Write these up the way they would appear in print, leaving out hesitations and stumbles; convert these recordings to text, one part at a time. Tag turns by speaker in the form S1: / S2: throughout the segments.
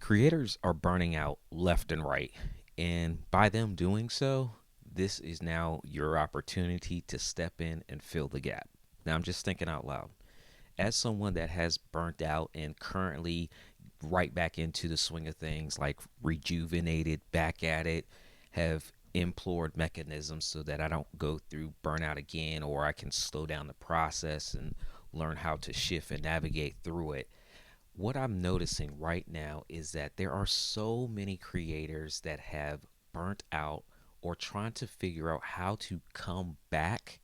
S1: Creators are burning out left and right, and by them doing so, this is now your opportunity to step in and fill the gap. Now, I'm just thinking out loud. As someone that has burnt out and currently right back into the swing of things, like rejuvenated, back at it, have implored mechanisms so that I don't go through burnout again, or I can slow down the process and learn how to shift and navigate through it. What I'm noticing right now is that there are so many creators that have burnt out or trying to figure out how to come back,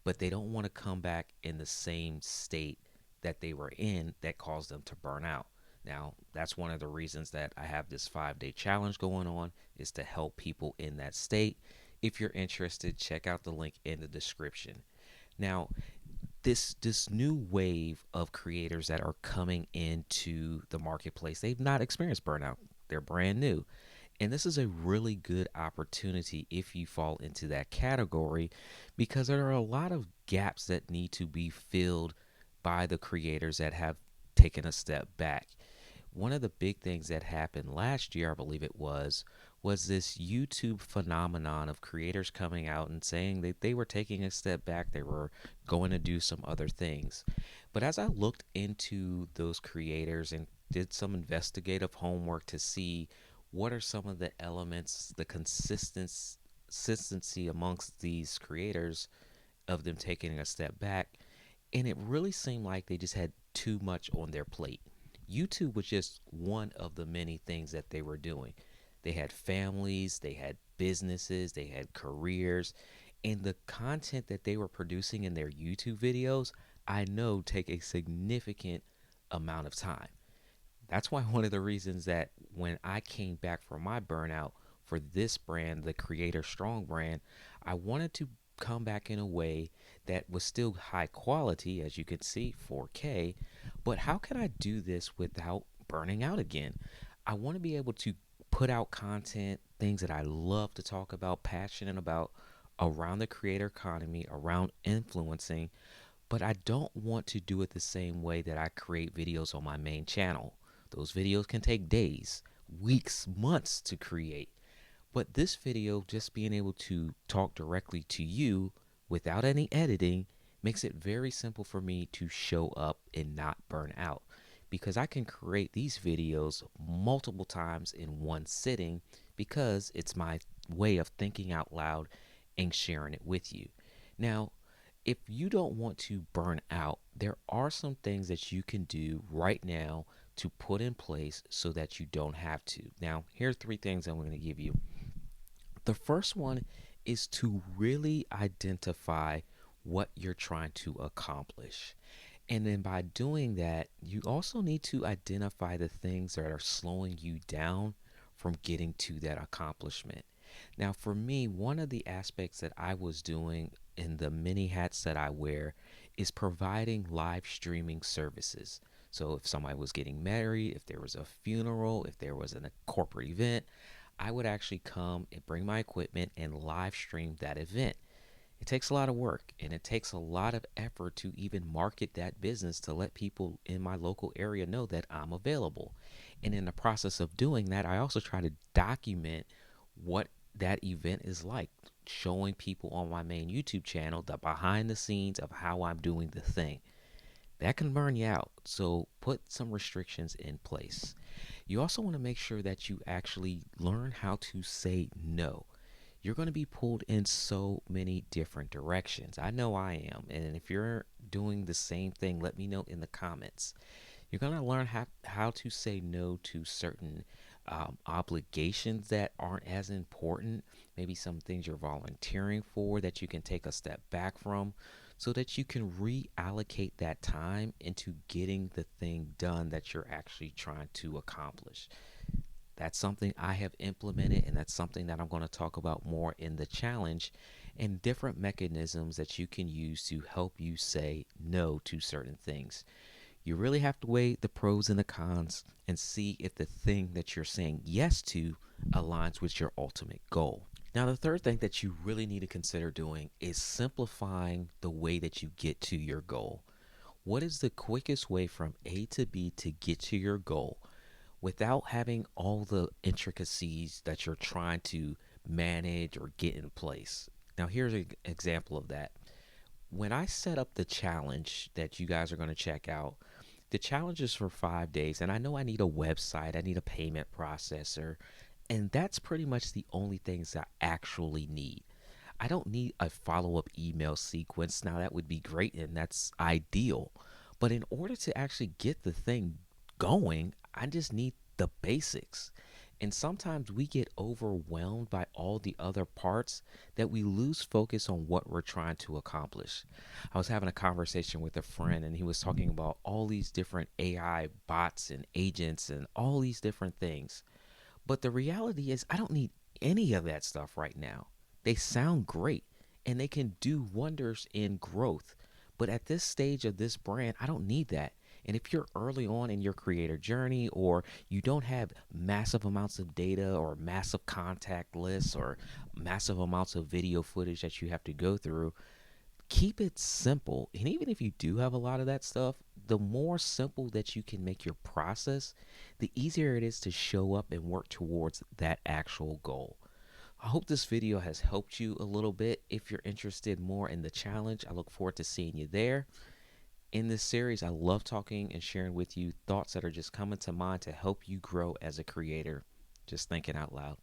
S1: but they don't want to come back in the same state that they were in that caused them to burn out. Now, that's one of the reasons that I have this 5-day challenge going on, is to help people in that state. If you're interested, check out the link in the description. Now, this new wave of creators that are coming into the marketplace, they've not experienced burnout. They're brand new. And this is a really good opportunity if you fall into that category, because there are a lot of gaps that need to be filled by the creators that have taken a step back. One of the big things that happened last year, I believe it was this YouTube phenomenon of creators coming out and saying that they were taking a step back, they were going to do some other things. But as I looked into those creators and did some investigative homework to see what are some of the elements, the consistency amongst these creators of them taking a step back, and it really seemed like they just had too much on their plate. YouTube was just one of the many things that they were doing. They had families, they had businesses, they had careers, and the content that they were producing in their YouTube videos, I know take a significant amount of time. That's why one of the reasons that when I came back from my burnout for this brand, the Creator Strong brand, I wanted to come back in a way that was still high quality, as you can see, 4K. But how can I do this without burning out again? I want to be able to put out content, things that I love to talk about, passionate about, around the creator economy, around influencing, but I don't want to do it the same way that I create videos on my main channel. Those videos can take days, weeks, months to create. But this video, just being able to talk directly to you without any editing, makes it very simple for me to show up and not burn out, because I can create these videos multiple times in one sitting, because it's my way of thinking out loud and sharing it with you. Now, if you don't want to burn out, there are some things that you can do right now to put in place so that you don't have to. Now, here are 3 things I'm going to give you. The first one is to really identify what you're trying to accomplish. And then by doing that, you also need to identify the things that are slowing you down from getting to that accomplishment. Now, for me, one of the aspects that I was doing in the many hats that I wear is providing live streaming services. So if somebody was getting married, if there was a funeral, if there was a corporate event, I would actually come and bring my equipment and live stream that event. It takes a lot of work and it takes a lot of effort to even market that business, to let people in my local area know that I'm available. And in the process of doing that, I also try to document what that event is like, showing people on my main YouTube channel the behind the scenes of how I'm doing the thing. That can burn you out. So put some restrictions in place. You also want to make sure that you actually learn how to say no. You're going to be pulled in so many different directions. I know I am. And if you're doing the same thing, let me know in the comments. You're going to learn how to say no to certain obligations that aren't as important. Maybe some things you're volunteering for that you can take a step back from, so that you can reallocate that time into getting the thing done that you're actually trying to accomplish. That's something I have implemented, and that's something that I'm going to talk about more in the challenge, and different mechanisms that you can use to help you say no to certain things. You really have to weigh the pros and the cons and see if the thing that you're saying yes to aligns with your ultimate goal. Now, the third thing that you really need to consider doing is simplifying the way that you get to your goal. What is the quickest way from A to B to get to your goal? without having all the intricacies that you're trying to manage or get in place. Now, here's an example of that. When I set up the challenge that you guys are going to check out, the challenge is for 5 days, and I know I need a website, I need a payment processor, and that's pretty much the only things I actually need. I don't need a follow up email sequence. Now, that would be great and that's ideal. But in order to actually get the thing going, I just need the basics. And sometimes we get overwhelmed by all the other parts that we lose focus on what we're trying to accomplish. I was having a conversation with a friend and he was talking about all these different AI bots and agents and all these different things. But the reality is, I don't need any of that stuff right now. They sound great and they can do wonders in growth. But at this stage of this brand, I don't need that. And if you're early on in your creator journey or you don't have massive amounts of data or massive contact lists or massive amounts of video footage that you have to go through, keep it simple. And even if you do have a lot of that stuff, the more simple that you can make your process, the easier it is to show up and work towards that actual goal. I hope this video has helped you a little bit. If you're interested more in the challenge, I look forward to seeing you there. In this series, I love talking and sharing with you thoughts that are just coming to mind to help you grow as a creator. Just thinking out loud.